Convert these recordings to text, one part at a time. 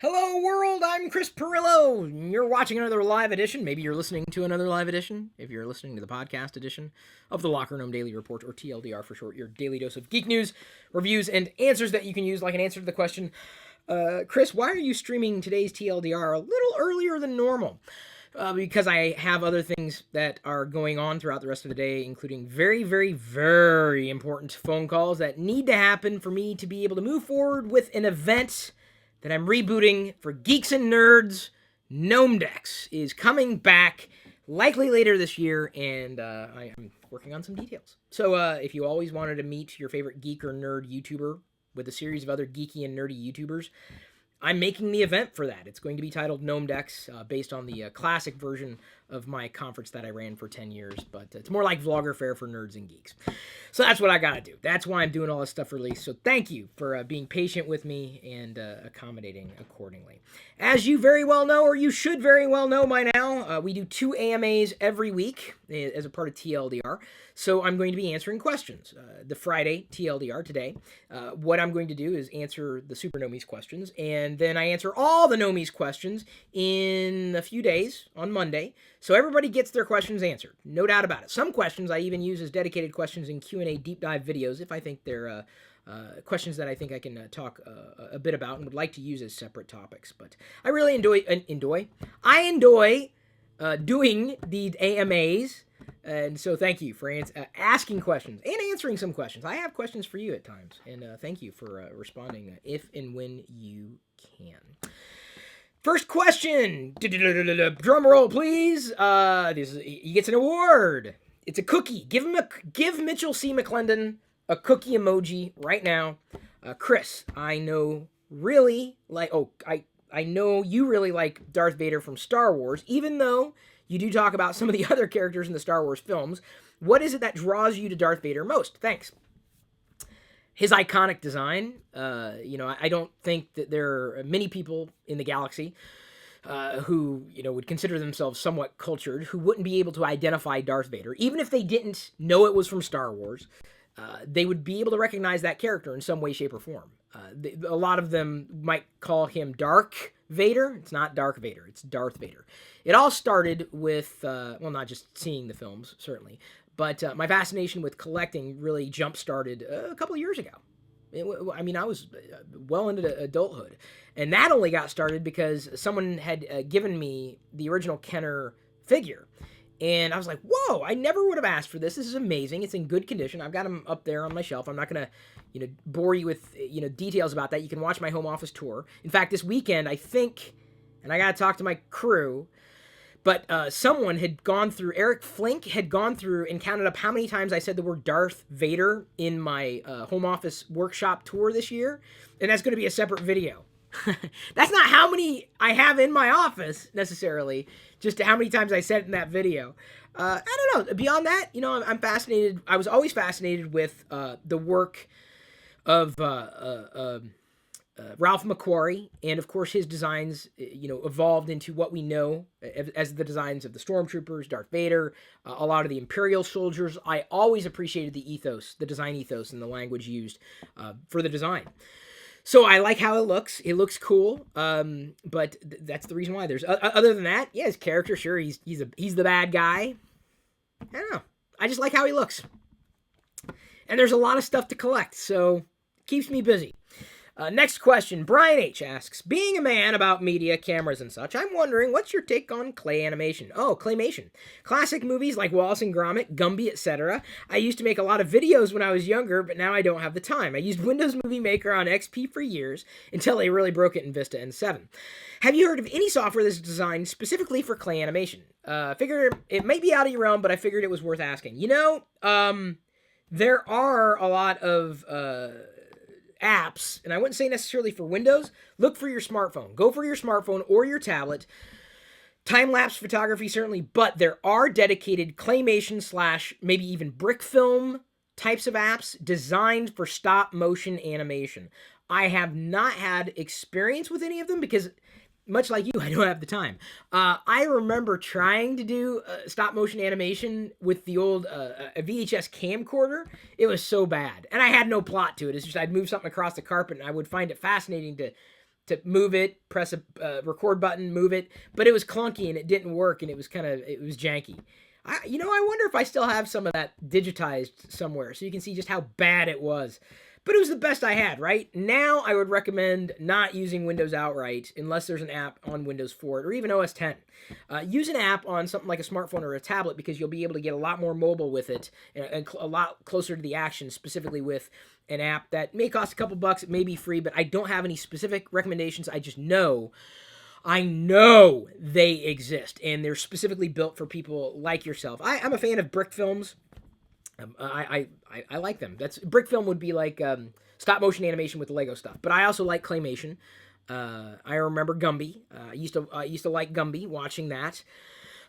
Hello, world. I'm Chris Pirillo. You're watching another live edition. Maybe you're listening to another live edition. If you're listening to the podcast edition of the LockerGnome Daily Report, or TLDR for short, your daily dose of geek news, reviews, and answers that you can use, like an answer to the question, Chris, why are you streaming today's TLDR a little earlier than normal? Because I have other things that are going on throughout the rest of the day, including very, very, very important phone calls that need to happen for me to be able to move forward with an event that I'm rebooting for geeks and nerds. Gnome Decks is coming back likely later this year, and I am working on some details. So if you always wanted to meet your favorite geek or nerd YouTuber with a series of other geeky and nerdy YouTubers, I'm making the event for that. It's going to be titled Gnome Decks, based on the classic version of my conference that I ran for 10 years, but it's more like Vlogger Fair for nerds and geeks. So that's what I gotta do. That's why I'm doing all this stuff early. So thank you for being patient with me and accommodating accordingly. As you very well know, or you should very well know by now, we do 2 AMAs every week as a part of TLDR. So I'm going to be answering questions. The Friday TLDR today, what I'm going to do is answer the Super Nomies questions, and then I answer all the Nomies questions in a few days on Monday. So everybody gets their questions answered, no doubt about it. Some questions I even use as dedicated questions in Q&A deep dive videos if I think they're questions that I think I can talk a bit about and would like to use as separate topics. But I really enjoy doing the AMAs, and so thank you for asking questions and answering some questions. I have questions for you at times, and thank you for responding if and when you can. First question. Drum roll, please. He gets an award. It's a cookie. Give Mitchell C. McClendon a cookie emoji right now. Chris, I know you really like Darth Vader from Star Wars, even though you do talk about some of the other characters in the Star Wars films. What is it that draws you to Darth Vader most? Thanks. His iconic design. I don't think that there are many people in the galaxy who would consider themselves somewhat cultured who wouldn't be able to identify Darth Vader, even if they didn't know it was from Star Wars. They would be able to recognize that character in some way, shape, or form. A lot of them might call him Dark Vader. It's not Dark Vader. It's Darth Vader. It all started with, not just seeing the films, certainly, but my fascination with collecting really jump-started a couple of years ago. I was well into adulthood. And that only got started because someone had given me the original Kenner figure. And I was like, whoa, I never would have asked for this. This is amazing. It's in good condition. I've got him up there on my shelf. I'm not going to, bore you with, details about that. You can watch my home office tour. In fact, this weekend, I think, and I got to talk to my crew, but someone had gone through, Eric Flink had gone through and counted up how many times I said the word Darth Vader in my home office workshop tour this year. And that's going to be a separate video. That's not how many I have in my office necessarily, just how many times I said it in that video. I don't know. Beyond that, I'm fascinated. I was always fascinated with the work of Ralph McQuarrie, and of course his designs, evolved into what we know as the designs of the Stormtroopers, Darth Vader, a lot of the Imperial soldiers. I always appreciated the ethos, the design ethos, and the language used for the design. So I like how it looks. It looks cool, but that's the reason why. There's other than that, yeah, his character, sure, he's the bad guy. I don't know. I just like how he looks, and there's a lot of stuff to collect, so it keeps me busy. Next question. Brian H. asks, being a man about media, cameras, and such, I'm wondering, what's your take on clay animation? Oh, claymation. Classic movies like Wallace and Gromit, Gumby, etc. I used to make a lot of videos when I was younger, but now I don't have the time. I used Windows Movie Maker on XP for years until they really broke it in Vista and 7. Have you heard of any software that's designed specifically for clay animation? Figure it may be out of your realm, but I figured it was worth asking. There are a lot of apps, and I wouldn't say necessarily for Windows. Look for your smartphone. Go for your smartphone or your tablet. Time-lapse photography, certainly, but there are dedicated claymation / maybe even brick film types of apps designed for stop-motion animation. I have not had experience with any of them because, much like you, I don't have the time. I remember trying to do stop-motion animation with the old a VHS camcorder. It was so bad. And I had no plot to it. It's just I'd move something across the carpet, and I would find it fascinating to to move it, press a record button, move it, but it was clunky and it didn't work and it was janky. I wonder if I still have some of that digitized somewhere so you can see just how bad it was. But it was the best I had, right? Now I would recommend not using Windows outright unless there's an app on Windows for it or even OS 10. Use an app on something like a smartphone or a tablet because you'll be able to get a lot more mobile with it and a lot closer to the action, specifically with an app that may cost a couple bucks. It may be free, but I don't have any specific recommendations. I know they exist, and they're specifically built for people like yourself. I'm a fan of brick films. I like them. Brick film would be like stop motion animation with the Lego stuff, but I also like claymation. I remember Gumby. I used to like Gumby, watching that.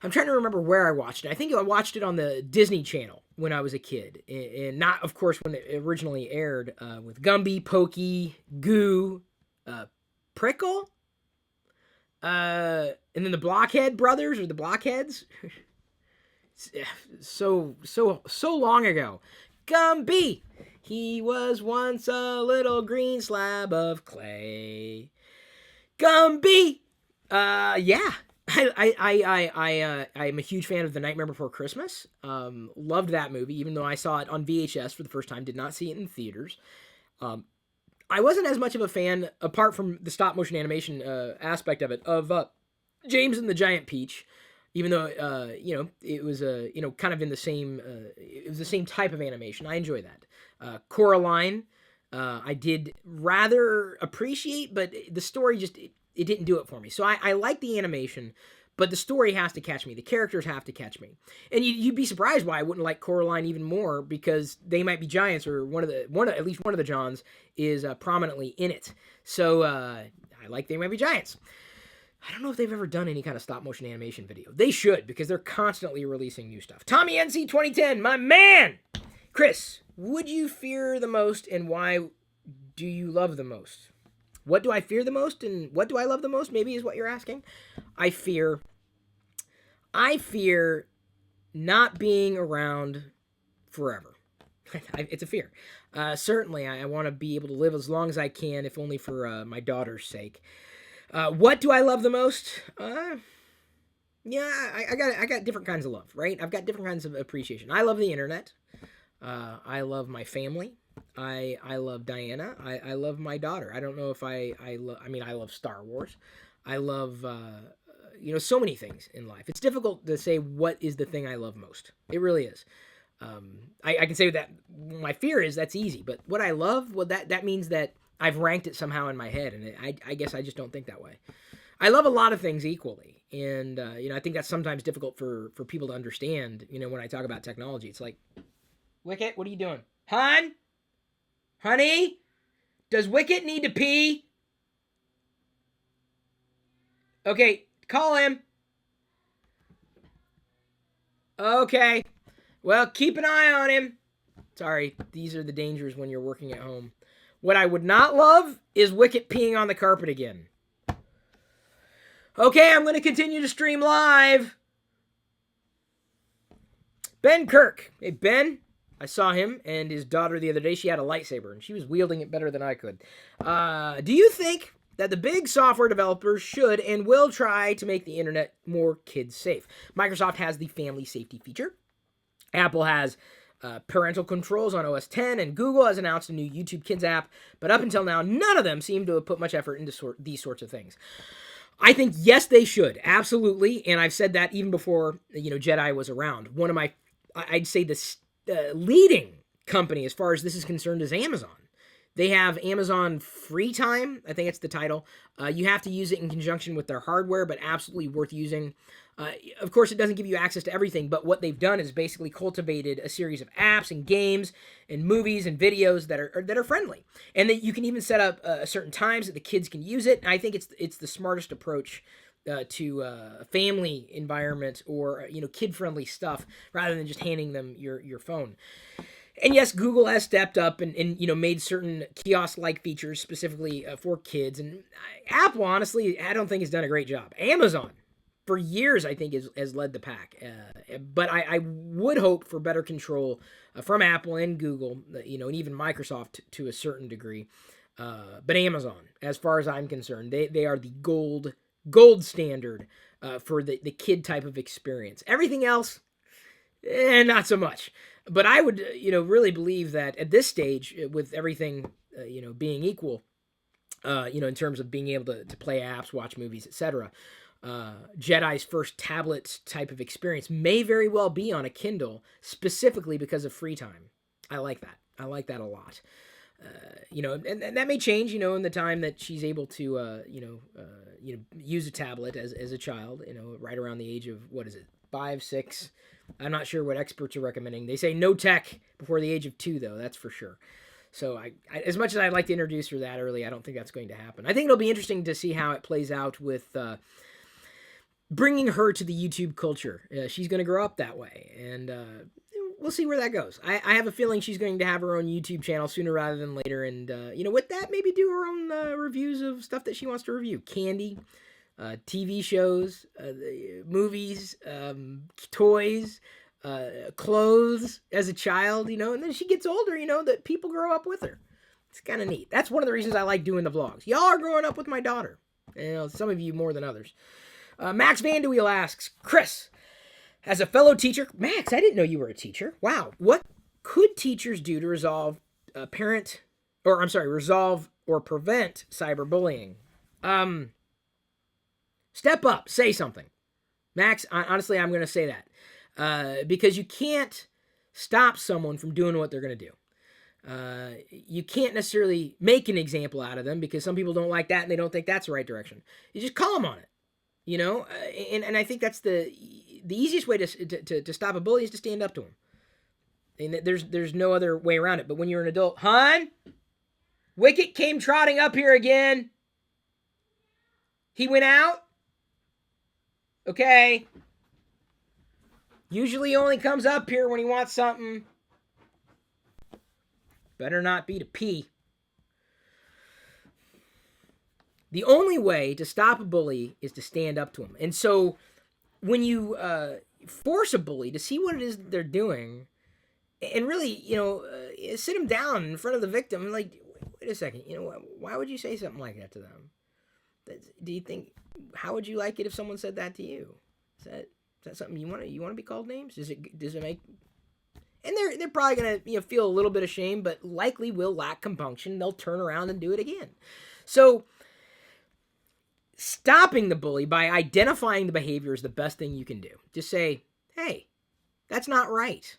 I'm trying to remember where I watched it. I think I watched it on the Disney Channel when I was a kid, and not, of course, when it originally aired with Gumby, Pokey, Goo, Prickle, and then the Blockhead brothers or the Blockheads. So long ago. Gumby, he was once a little green slab of clay. Gumby, yeah. I'm a huge fan of The Nightmare Before Christmas. Loved that movie, even though I saw it on VHS for the first time. Did not see it in theaters. I wasn't as much of a fan, apart from the stop motion animation aspect of it, of James and the Giant Peach. Even though it was kind of in the same it was the same type of animation. I enjoy that. Coraline, I did rather appreciate, but the story just it didn't do it for me. So I like the animation, but the story has to catch me. The characters have to catch me. And you'd be surprised why I wouldn't like Coraline even more, because They Might Be Giants, or at least one of the Johns is prominently in it. So I like They Might Be Giants. I don't know if they've ever done any kind of stop-motion animation video. They should, because they're constantly releasing new stuff. Tommy NC 2010, my man! Chris, would you fear the most, and why do you love the most? What do I fear the most, and what do I love the most, maybe is what you're asking? I fear not being around forever. It's a fear. Certainly, I want to be able to live as long as I can, if only for my daughter's sake. What do I love the most? I got different kinds of love, right? I've got different kinds of appreciation. I love the internet. I love my family. I love Diana. I love my daughter. I don't know if I love Star Wars. I love, so many things in life. It's difficult to say what is the thing I love most. It really is. I can say that my fear is that's easy, but what I love, well, that means that I've ranked it somehow in my head, and I guess I just don't think that way. I love a lot of things equally, and I think that's sometimes difficult for people to understand. When I talk about technology, it's like, Wicket, what are you doing, honey? Does Wicket need to pee? Okay, call him. Okay, well, keep an eye on him. Sorry, these are the dangers when you're working at home. What I would not love is Wicket peeing on the carpet again. Okay, I'm going to continue to stream live. Ben Kirk. Hey, Ben. I saw him and his daughter the other day. She had a lightsaber, and she was wielding it better than I could. Do you think that the big software developers should and will try to make the internet more kid-safe? Microsoft has the family safety feature. Apple has parental controls on OS 10, and Google has announced a new YouTube Kids app, but up until now, none of them seem to have put much effort into these sorts of things. I think, yes, they should, absolutely, and I've said that even before, Jedi was around. One of I'd say the leading company as far as this is concerned is Amazon. They have Amazon Free Time, I think it's the title. You have to use it in conjunction with their hardware, but absolutely worth using. Of course, it doesn't give you access to everything, but what they've done is basically cultivated a series of apps and games and movies and videos that are friendly, and that you can even set up certain times that the kids can use it. And I think it's the smartest approach to a family environment or kid-friendly stuff, rather than just handing them your phone. And yes, Google has stepped up and made certain kiosk-like features specifically for kids. And Apple, honestly, I don't think has done a great job. Amazon, for years, I think, has led the pack. But I would hope for better control from Apple and Google, and even Microsoft to a certain degree. But Amazon, as far as I'm concerned, they are the gold standard for the kid type of experience. Everything else, not so much. But I would, really believe that at this stage, with everything, being equal, in terms of being able to play apps, watch movies, etc., Jedi's first tablet type of experience may very well be on a Kindle, specifically because of free time. I like that. I like that a lot. And that may change, in the time that she's able to, use a tablet as a child, right around the age of, 5, 6. I'm not sure what experts are recommending. They say no tech before the age of 2, though. That's for sure. So I as much as I'd like to introduce her that early, I don't think that's going to happen. I think it'll be interesting to see how it plays out with bringing her to the YouTube culture. She's going to grow up that way, and we'll see where that goes. I have a feeling she's going to have her own YouTube channel sooner rather than later, and with that, maybe do her own reviews of stuff that she wants to review. Candy, TV shows, movies, toys, clothes as a child, and then she gets older, that people grow up with her. It's kind of neat. That's one of the reasons I like doing the vlogs. Y'all are growing up with my daughter. Some of you more than others. Max Vanderweel asks, Chris, as a fellow teacher, Max, I didn't know you were a teacher. Wow. What could teachers do to resolve or prevent cyberbullying? Step up, say something. Max, honestly, I'm going to say that. Because you can't stop someone from doing what they're going to do. You can't necessarily make an example out of them because some people don't like that and they don't think that's the right direction. You just call them on it. And I think that's the easiest way to stop a bully is to stand up to him. And there's no other way around it. But when you're an adult, hon, Wicket came trotting up here again. He went out. Okay. Usually only comes up here when he wants something. Better not be to pee. The only way to stop a bully is to stand up to him. And so when you force a bully to see what it is that they're doing and really, sit them down in front of the victim, like, wait a second, why would you say something like that to them? Do you think, how would you like it if someone said that to you? Is that something you want to be called names? Does it make, and they're probably going to, feel a little bit ashamed, but likely will lack compunction. They'll turn around and do it again. So stopping the bully by identifying the behavior is the best thing you can do. Just say, hey, that's not right.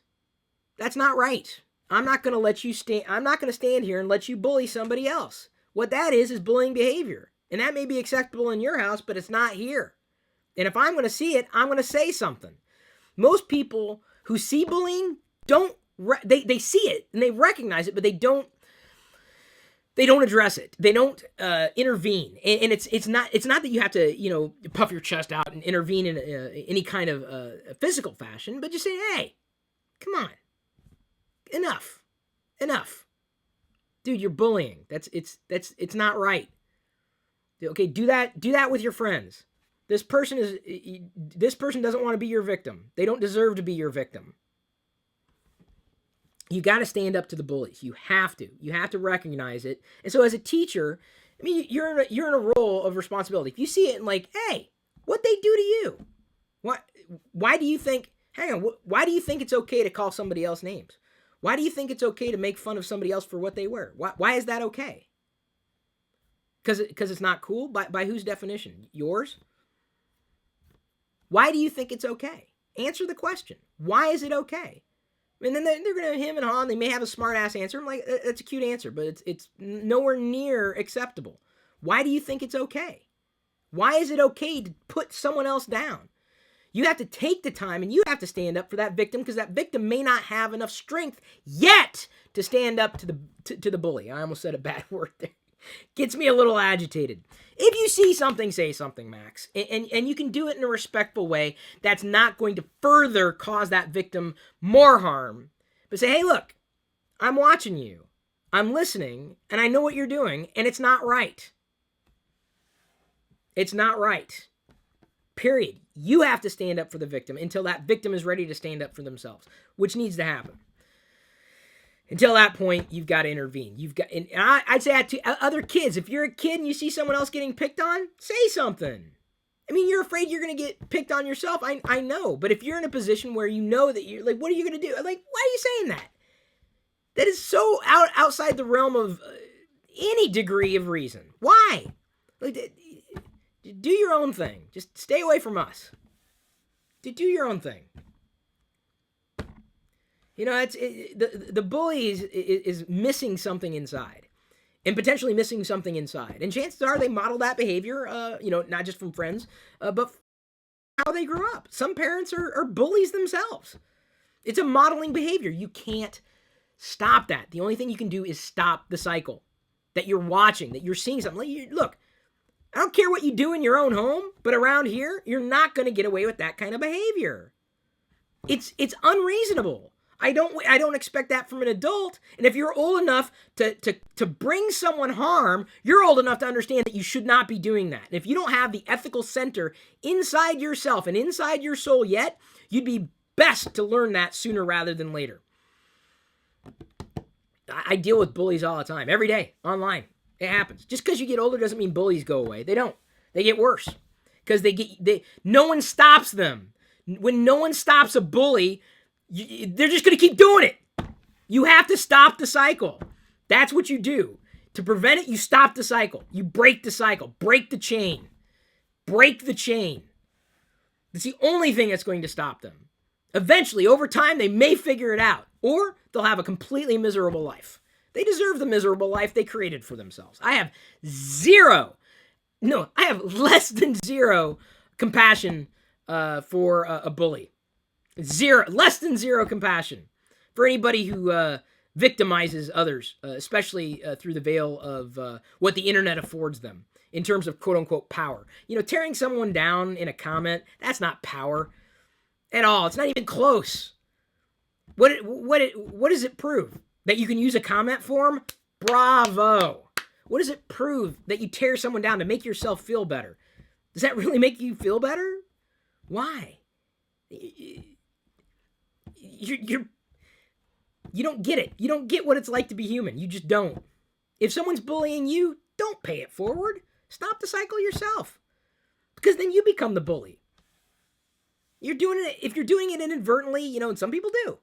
That's not right. I'm not going to stand here and let you bully somebody else. What that is bullying behavior. And that may be acceptable in your house, but it's not here. And if I'm going to see it, I'm going to say something. Most people who see bullying they see it and they recognize it, but they don't address it. They don't intervene. And it's not that you have to, puff your chest out and intervene in any kind of physical fashion, but just say, hey, come on. Enough. Dude, you're bullying. It's not right. Okay, do that with your friends. This person doesn't want to be your victim. They don't deserve to be your victim. You got to stand up to the bullies. You have to recognize it. And so as a teacher, I mean, you're in a role of responsibility. If you see it and like, hey, what'd they do to you? Why do you think it's okay to call somebody else names? Why do you think it's okay to make fun of somebody else for what they wear? Why is that okay? Because it's not cool? By whose definition? Yours? Why do you think it's okay? Answer the question. Why is it okay? And then they're going to him and haw, and they may have a smart-ass answer. I'm like, that's a cute answer, but it's nowhere near acceptable. Why do you think it's okay? Why is it okay to put someone else down? You have to take the time, and you have to stand up for that victim, because that victim may not have enough strength yet to stand up to the bully. I almost said a bad word there. Gets me a little agitated. If you see something, say something, Max. And you can do it in a respectful way that's not going to further cause that victim more harm. But say, hey, look, I'm watching you. I'm listening, and I know what you're doing, and it's not right. It's not right. Period. You have to stand up for the victim until that victim is ready to stand up for themselves, which needs to happen. Until that point, you've got to intervene. And I'd say that to other kids. If you're a kid and you see someone else getting picked on, say something. I mean, you're afraid you're going to get picked on yourself. I know. But if you're in a position where you know that you're like, what are you going to do? Like, why are you saying that? That is so outside the realm of any degree of reason. Why? Like, do your own thing. Just stay away from us. Do your own thing. You know, the bully is missing something inside, and potentially missing something inside. And chances are they model that behavior, not just from friends, but how they grew up. Some parents are bullies themselves. It's a modeling behavior. You can't stop that. The only thing you can do is stop the cycle that you're watching, that you're seeing something. Look, I don't care what you do in your own home, but around here, you're not going to get away with that kind of behavior. It's unreasonable. I don't expect that from an adult. And if you're old enough to bring someone harm, you're old enough to understand that you should not be doing that. And if you don't have the ethical center inside yourself and inside your soul yet, you'd be best to learn that sooner rather than later. I deal with bullies all the time, every day, online. It happens. Just because you get older doesn't mean bullies go away. They don't. They get worse. Because no one stops them. When no one stops a bully, they're just going to keep doing it. You have to stop the cycle. That's what you do. To prevent it, you stop the cycle. You break the cycle. Break the chain. Break the chain. It's the only thing that's going to stop them. Eventually, over time, they may figure it out. Or they'll have a completely miserable life. They deserve the miserable life they created for themselves. I have less than zero compassion for a bully. Less than zero compassion for anybody who victimizes others, especially through the veil of what the internet affords them in terms of quote-unquote power. You know, tearing someone down in a comment, that's not power at all. It's not even close. What does it prove? That you can use a comment form? Bravo. What does it prove? That you tear someone down to make yourself feel better? Does that really make you feel better? Why? You don't get it. You don't get what it's like to be human. You just don't. If someone's bullying you, don't pay it forward. Stop the cycle yourself. Because then you become the bully. If you're doing it inadvertently, and some people do.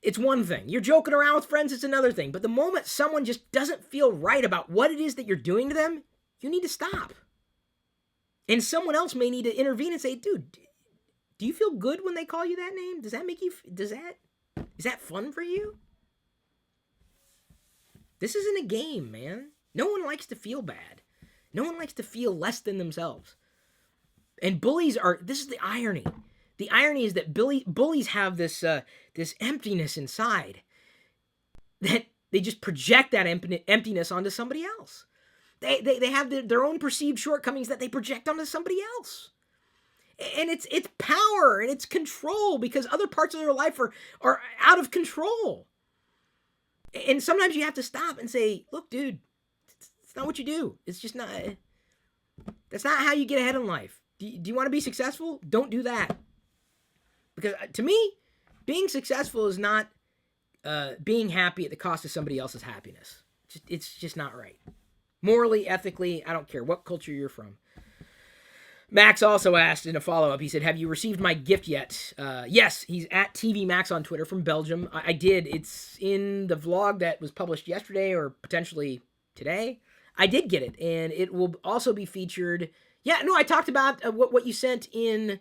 It's one thing. You're joking around with friends, it's another thing. But the moment someone just doesn't feel right about what it is that you're doing to them, you need to stop. And someone else may need to intervene and say, dude, do you feel good when they call you that name? Is that fun for you? This isn't a game, man. No one likes to feel bad. No one likes to feel less than themselves. And this is the irony. The irony is that bullies have this emptiness inside that they just project that emptiness onto somebody else. They have their own perceived shortcomings that they project onto somebody else. And it's power and it's control because other parts of their life are out of control. And sometimes you have to stop and say, look, dude, it's not what you do. It's just not. That's not how you get ahead in life. Do you want to be successful? Don't do that. Because to me, being successful is not being happy at the cost of somebody else's happiness. It's just not right. Morally, ethically, I don't care what culture you're from. Max also asked in a follow-up, he said, have you received my gift yet? Yes, he's at TV Max on Twitter from Belgium. I did. It's in the vlog that was published yesterday or potentially today. I did get it, and it will also be featured. Yeah, no, I talked about what you sent in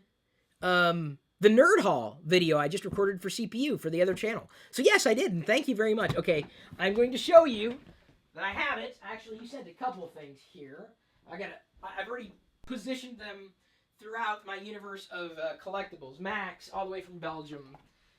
the Nerd Hall video I just recorded for CPU for the other channel. So yes, I did, and thank you very much. Okay, I'm going to show you that I have it. Actually, you sent a couple of things here. I've already positioned them throughout my universe of collectibles. Max, all the way from Belgium,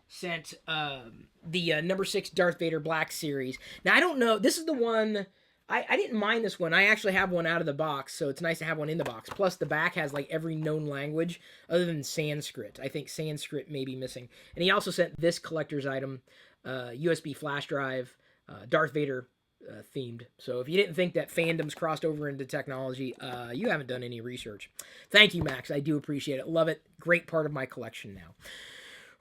sent the number 6 Darth Vader Black Series. Now, I don't know. This is the one. I didn't mind this one. I actually have one out of the box, so it's nice to have one in the box. Plus, the back has like every known language other than Sanskrit. I think Sanskrit may be missing. And he also sent this collector's item, USB flash drive, Darth Vader themed. So if you didn't think that Fandoms crossed over into technology, you haven't done any research. Thank you, Max. I do appreciate it. Love it. Great part of my collection now.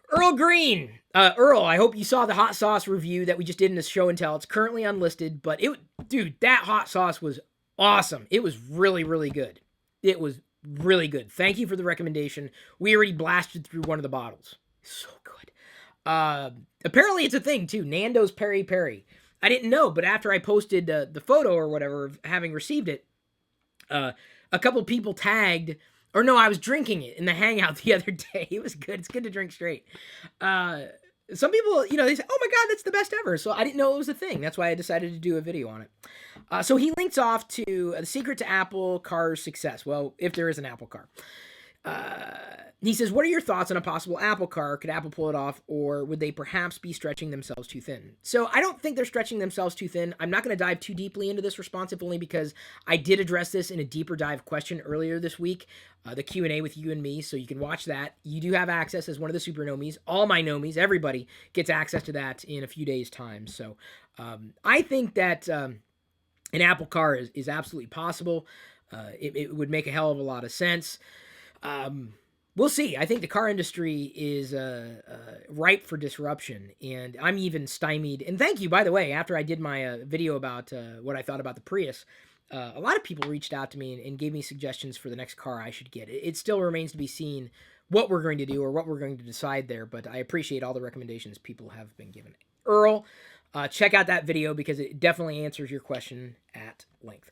Earl Green. Earl, I hope you saw the hot sauce review that we just did in this show and tell. It's currently unlisted, but dude, that hot sauce was awesome. It was really, really good. It was really good. Thank you for the recommendation. We already blasted through one of the bottles. So good. Apparently it's a thing too. Nando's Peri Peri. I didn't know, but after I posted the photo or whatever of having received it, a couple people tagged, or no, I was drinking it in the hangout the other day. It was good. It's good to drink straight. Some people, they say, oh my God, that's the best ever. So I didn't know it was a thing. That's why I decided to do a video on it. So he links off to the secret to Apple Car's success. Well, if there is an Apple Car. He says, what are your thoughts on a possible Apple Car? Could Apple pull it off, or would they perhaps be stretching themselves too thin? So I don't think they're stretching themselves too thin. I'm not going to dive too deeply into this response, if only because I did address this in a deeper dive question earlier this week, the Q&A with you and me, so you can watch that. You do have access as one of the super nomies. All my nomies, everybody gets access to that in a few days' time. So I think that an Apple Car is absolutely possible. It would make a hell of a lot of sense. We'll see. I think the car industry is ripe for disruption, and I'm even stymied. And thank you, by the way, after I did my video about what I thought about the Prius, a lot of people reached out to me and gave me suggestions for the next car I should get. It still remains to be seen what we're going to do or what we're going to decide there, but I appreciate all the recommendations people have been given. Earl, check out that video because it definitely answers your question at length.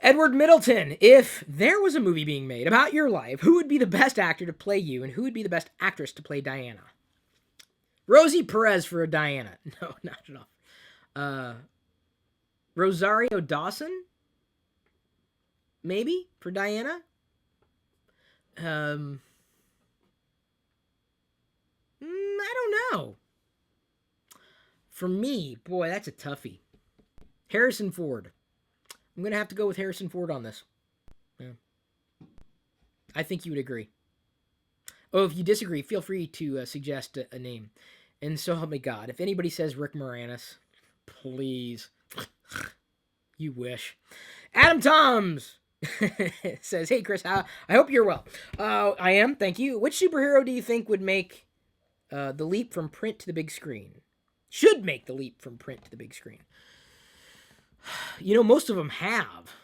Edward Middleton, if there was a movie being made about your life, who would be the best actor to play you, and who would be the best actress to play Diana? Rosie Perez for Diana. No, not at all. Rosario Dawson? Maybe, for Diana? I don't know. For me, boy, that's a toughie. Harrison Ford. I'm going to have to go with Harrison Ford on this. Yeah. I think you would agree. Oh, if you disagree, feel free to suggest a name. And so help me God, if anybody says Rick Moranis, please. You wish. Adam Toms says, hey, Chris, I hope you're well. I am, thank you. Which superhero do you think would make the leap from print to the big screen? Should make the leap from print to the big screen. Most of them have.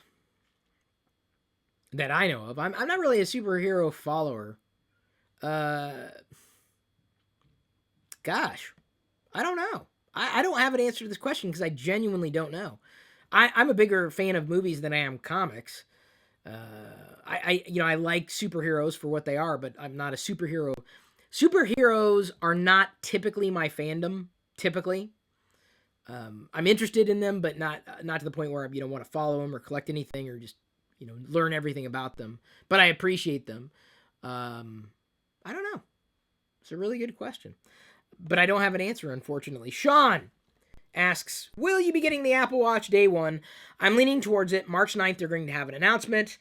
That I know of. I'm not really a superhero follower. Gosh. I don't know. I don't have an answer to this question because I genuinely don't know. I'm a bigger fan of movies than I am comics. I like superheroes for what they are, but I'm not a superhero. Superheroes are not typically my fandom, typically. I'm interested in them, but not to the point where I want to follow them or collect anything or just learn everything about them. But I appreciate them. I don't know. It's a really good question, but I don't have an answer, unfortunately. Sean asks, will you be getting the Apple Watch day one? I'm leaning towards it. March 9th, they're going to have an announcement.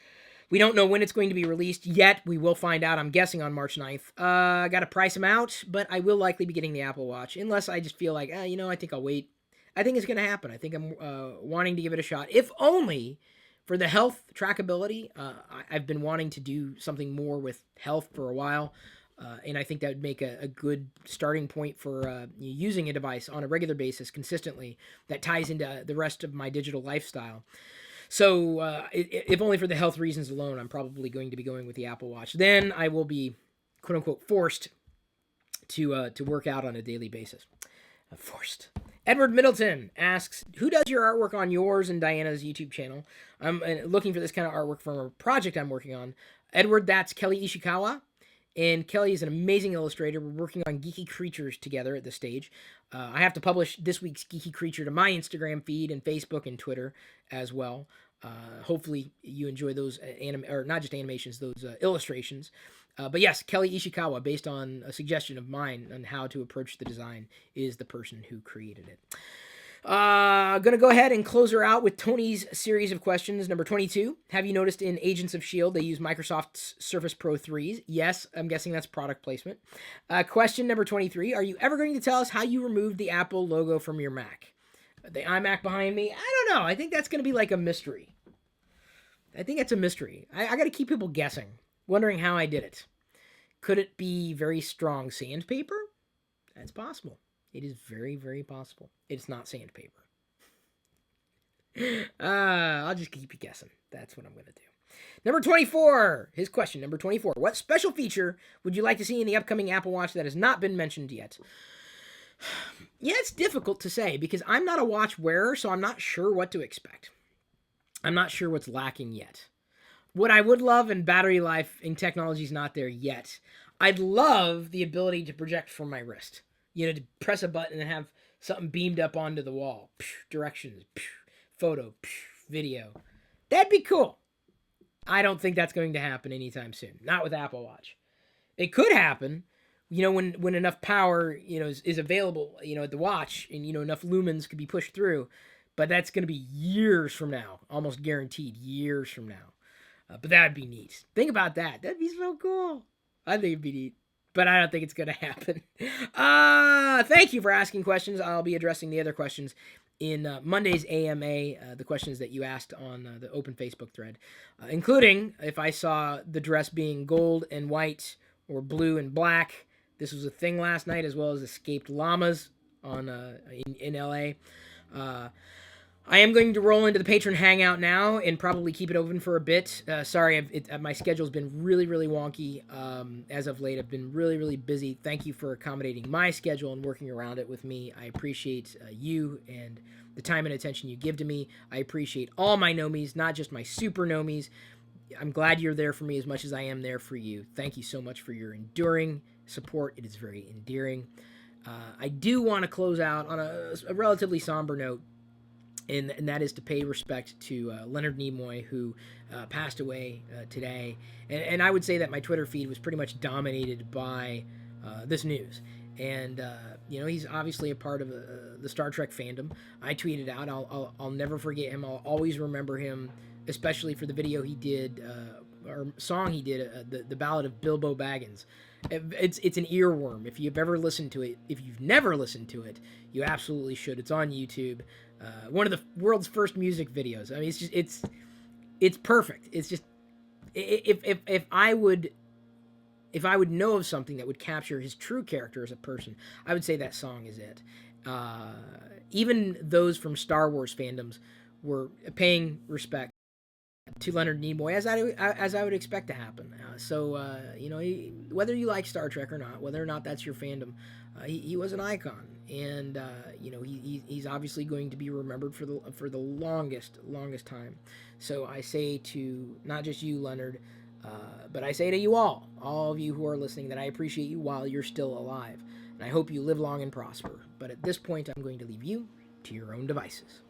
We don't know when it's going to be released yet. We will find out, I'm guessing, on March 9th. I got to price them out, but I will likely be getting the Apple Watch, unless I just feel like, I think I'll wait. I think it's going to happen. I think I'm wanting to give it a shot, if only for the health trackability. I've been wanting to do something more with health for a while, and I think that would make a good starting point for using a device on a regular basis consistently that ties into the rest of my digital lifestyle. So if only for the health reasons alone, I'm probably going to be going with the Apple Watch. Then I will be, quote unquote, forced to work out on a daily basis. Forced. Edward Middleton asks, who does your artwork on yours and Diana's YouTube channel? I'm looking for this kind of artwork from a project I'm working on. Edward, that's Kelly Ishikawa. And Kelly is an amazing illustrator. We're working on Geeky Creatures together at this stage. I have to publish this week's Geeky Creature to my Instagram feed and Facebook and Twitter as well. Hopefully you enjoy those or not just animations, those illustrations. But yes, Kelly Ishikawa, based on a suggestion of mine on how to approach the design, is the person who created it. Gonna go ahead and close her out with Tony's series of questions. Number 22. Have you noticed in Agents of S.H.I.E.L.D. they use Microsoft's Surface Pro 3s? Yes, I'm guessing that's product placement. Question number 23. Are you ever going to tell us how you removed the Apple logo from your Mac? The iMac behind me? I don't know. I think that's going to be like a mystery. I think it's a mystery. I got to keep people guessing, wondering how I did it. Could it be very strong sandpaper? That's possible. It is very, very possible. It's not sandpaper. I'll just keep you guessing. That's what I'm going to do. Number 24. His question, number 24. What special feature would you like to see in the upcoming Apple Watch that has not been mentioned yet? Yeah, it's difficult to say because I'm not a watch wearer, so I'm not sure what to expect. I'm not sure what's lacking yet. What I would love, and battery life and technology is not there yet, I'd love the ability to project from my wrist. You know, to press a button and have something beamed up onto the wall. Directions, photo, video. That'd be cool. I don't think that's going to happen anytime soon. Not with Apple Watch. It could happen, you know, when enough power, you know, is available, you know, at the watch, and, you know, enough lumens could be pushed through. But that's going to be years from now. Almost guaranteed years from now. But that'd be neat. Think about that. That'd be so cool. I think it'd be neat. But I don't think it's going to happen. Thank you for asking questions. I'll be addressing the other questions in Monday's AMA, the questions that you asked on the open Facebook thread, including if I saw the dress being gold and white or blue and black. This was a thing last night, as well as escaped llamas on in LA. I am going to roll into the patron hangout now and probably keep it open for a bit. Sorry, my schedule's been really, really wonky as of late. I've been really, really busy. Thank you for accommodating my schedule and working around it with me. I appreciate you and the time and attention you give to me. I appreciate all my nomies, not just my super nomies. I'm glad you're there for me as much as I am there for you. Thank you so much for your enduring support. It is very endearing. I do want to close out on a relatively somber note. And that is to pay respect to Leonard Nimoy, who passed away today. And I would say that my Twitter feed was pretty much dominated by this news. And, you know, he's obviously a part of the Star Trek fandom. I tweeted out, I'll never forget him. I'll always remember him, especially for the video he did, or song he did, the Ballad of Bilbo Baggins. It's an earworm. If you've ever listened to it, if you've never listened to it, you absolutely should. It's on YouTube. One of the world's first music videos. I mean, it's perfect. It's just, if I would know of something that would capture his true character as a person, I would say that song is it. Even those from Star Wars fandoms were paying respect to Leonard Nimoy, as I would expect to happen. You know, whether you like Star Trek or not, whether or not that's your fandom, he was an icon, and you know, he's obviously going to be remembered for the longest time. So I say to not just you, Leonard, but I say to you all of you who are listening, that I appreciate you while you're still alive, and I hope you live long and prosper. But at this point, I'm going to leave you to your own devices.